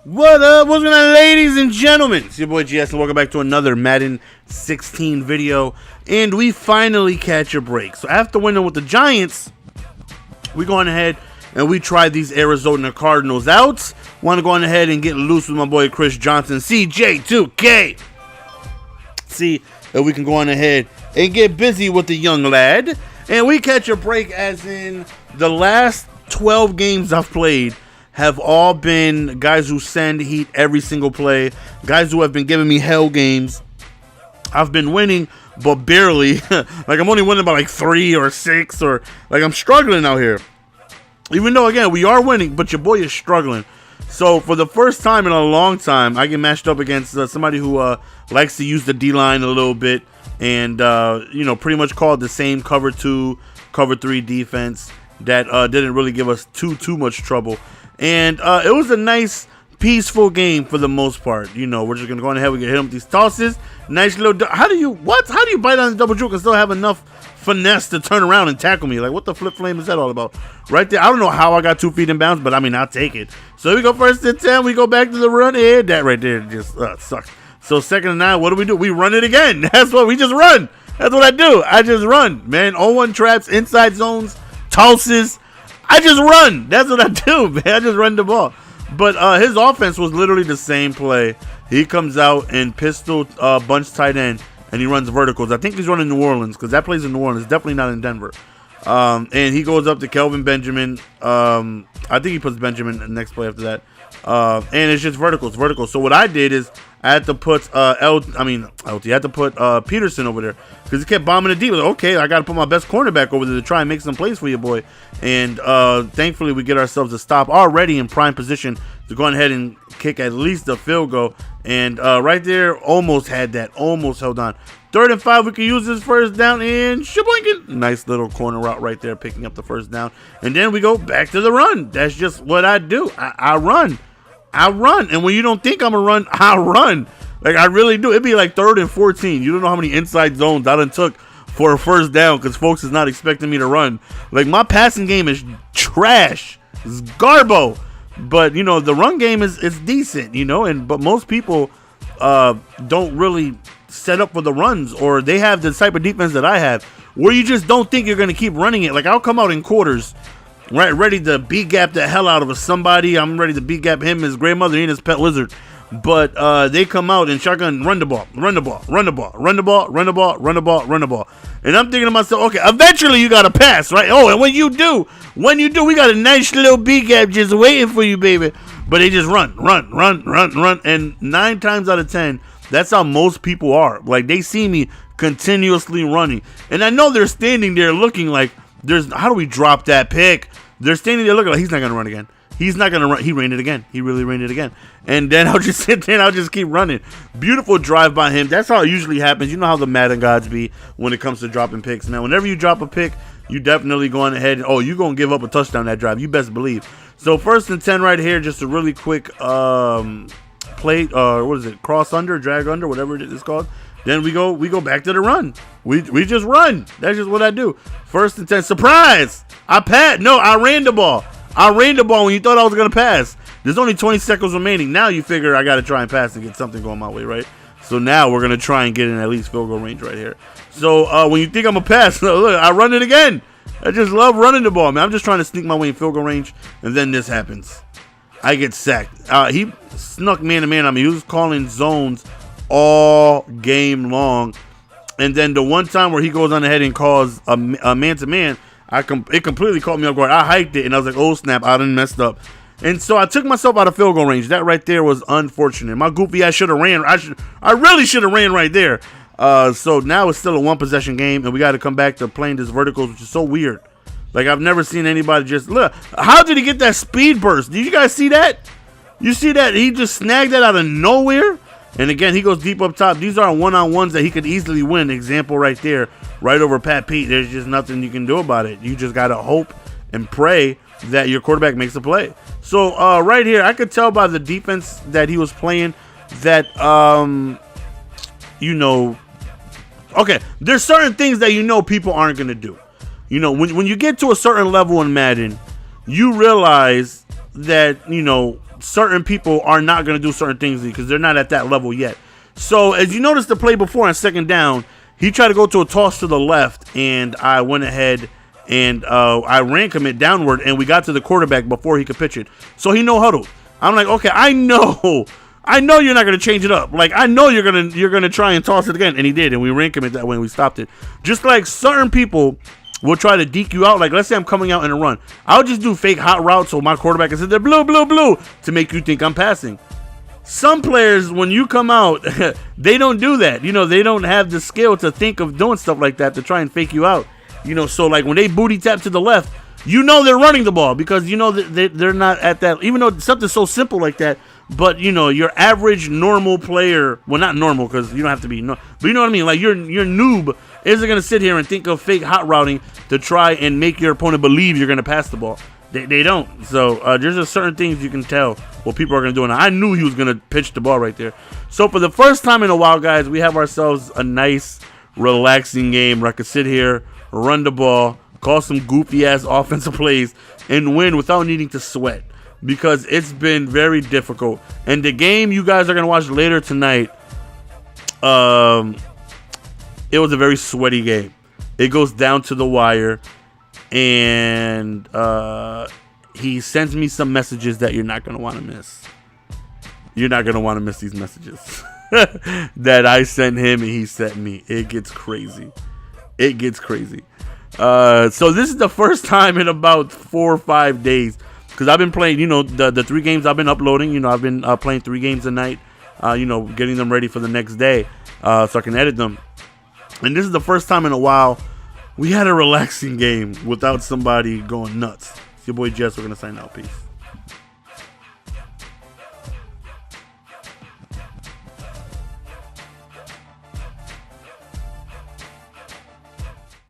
What up? What's going on, ladies and gentlemen? It's your boy GS, and welcome back to another Madden 16 video. And we finally catch a break. So after winning with the Giants, we going ahead and we tried these Arizona Cardinals out. Want to go on ahead and get loose with my boy Chris Johnson, CJ2K. See if we can go on ahead and get busy with the young lad. And we catch a break as in the last 12 games I've played have all been guys who send heat every single play, guys who have been giving me hell games. I've been winning, but barely. Like, I'm only winning by like 3 or 6, or like I'm struggling out here. Even though, again, we are winning, but your boy is struggling. So for the first time in a long time, I get matched up against somebody who likes to use the D-line a little bit, and pretty much called the same cover 2, cover 3 defense that didn't really give us too much trouble. And it was a nice, peaceful game for the most part. You know, we're just gonna go on ahead. We can hit him with these tosses. Nice little. How do you bite on the double juke and still have enough finesse to turn around and tackle me? Like, what the flip flame is that all about? Right there. I don't know how I got 2 feet in bounds, but I mean, I'll take it. So here we go, 1st and 10. We go back to the run. And that right there just sucks. So 2nd and 9. What do? We run it again. That's what we just run. That's what I do. I just run, man. 0-1 traps, inside zones, tosses. I just run. That's what I do, man. I just run the ball. But his offense was literally the same play. He comes out and pistol bunch tight end, and he runs verticals. I think he's running New Orleans, because that plays in New Orleans. Definitely not in Denver. And he goes up to Kelvin Benjamin. I think he puts Benjamin in the next play after that. And it's just verticals. So what I did is I had to put I had to put Peterson over there, because he kept bombing the deep. Like, okay, I got to put my best cornerback over there to try and make some plays for you, boy. And thankfully, we get ourselves a stop already in prime position to go ahead and kick at least a field goal. And right there, almost had that. Almost held on. 3rd and 5, we can use this 1st down and shaboinkin. Nice little corner route right there, picking up the 1st down. And then we go back to the run. That's just what I do. I run. And when you don't think I'm going to run, I run. Like, I really do. It'd be like 3rd and 14. You don't know how many inside zones I done took for a 1st down, because folks is not expecting me to run. Like, my passing game is trash. It's garbo. But, the run game is decent, but most people don't really set up for the runs, or they have the type of defense that I have, where you just don't think you're going to keep running it. Like, I'll come out in quarters, right, ready to B-gap the hell out of somebody. I'm ready to B-gap him, his grandmother, and his pet lizard. But they come out and shotgun, run the ball. And I'm thinking to myself, okay, eventually you got to pass, right? Oh, and when you do, we got a nice little B-gap just waiting for you, baby. But they just run. And 9 times out of 10, that's how most people are. Like, they see me continuously running. And I know they're standing there looking like, how do we drop that pick? They're standing there looking like, he's not going to run again. He's not going to run. He ran it again. He really ran it again. And then I'll just sit there and I'll just keep running. Beautiful drive by him. That's how it usually happens. You know how the Madden gods be when it comes to dropping picks. Now, whenever you drop a pick, you definitely go on ahead. Oh, you're going to give up a touchdown that drive. You best believe. So 1st and 10 right here. Just a really quick play. What is it? Cross under, drag under, whatever it is called. Then we go back to the run. We just run. That's just what I do. 1st and 10. Surprise! I ran the ball. When you thought I was going to pass. There's only 20 seconds remaining. Now you figure I got to try and pass and get something going my way, right? So now we're going to try and get in at least field goal range right here. So when you think I'm going to pass, look, I run it again. I just love running the ball, man. I'm just trying to sneak my way in field goal range, and then this happens. I get sacked. He snuck man-to-man on me. He was calling zones all game long. And then the one time where he goes on ahead and calls a man-to-man, it completely caught me off guard. I hiked it, and I was like, oh, snap, I done messed up. And so I took myself out of field goal range. That right there was unfortunate. My goofy ass should have ran. I really should have ran right there. So now it's still a 1-possession game, and we got to come back to playing this verticals, which is so weird. Like, I've never seen anybody just look. How did he get that speed burst? Did you guys see that? You see that? He just snagged that out of nowhere. And again, he goes deep up top. These are one-on-ones that he could easily win. Example right there, right over Pat Pete. There's just nothing you can do about it. You just got to hope and pray that your quarterback makes a play. So right here, I could tell by the defense that he was playing that, okay, there's certain things that people aren't going to do. When you get to a certain level in Madden, you realize that, certain people are not going to do certain things because they're not at that level yet. So as you noticed the play before on second down, he tried to go to a toss to the left, and I went ahead and I ran commit downward, and we got to the quarterback before he could pitch it. So he no huddled. I'm like, okay, I know you're not gonna change it up. Like, I know you're gonna try and toss it again, and he did, and we ran commit that way, and we stopped it. Just like certain people will try to deke you out. Like, let's say I'm coming out in a run, I'll just do fake hot routes so my quarterback can sit there blue to make you think I'm passing. Some players, when you come out, they don't do that. You know, they don't have the skill to think of doing stuff like that to try and fake you out. You know, so like when they booty tap to the left, you know they're running the ball because you know they're not at that. Even though something so simple like that, but you know your average normal player, well not normal because you don't have to be, but you know what I mean. Like your noob isn't gonna sit here and think of fake hot routing to try and make your opponent believe you're gonna pass the ball. They don't. So there's just certain things you can tell what people are going to do. And I knew he was going to pitch the ball right there. So for the first time in a while, guys, we have ourselves a nice, relaxing game where I could sit here, run the ball, call some goofy-ass offensive plays, and win without needing to sweat. Because it's been very difficult. And the game you guys are going to watch later tonight, it was a very sweaty game. It goes down to the wire. And he sends me some messages that you're not going to want to miss. You're not going to want to miss these messages that I sent him and he sent me. It gets crazy. It gets crazy. So this is the first time in about 4 or 5 days because I've been playing, you know, the 3 games I've been uploading. You know, I've been playing 3 games a night, you know, getting them ready for the next day so I can edit them. And this is the first time in a while we had a relaxing game without somebody going nuts. It's your boy Jess. We're going to sign out. Peace.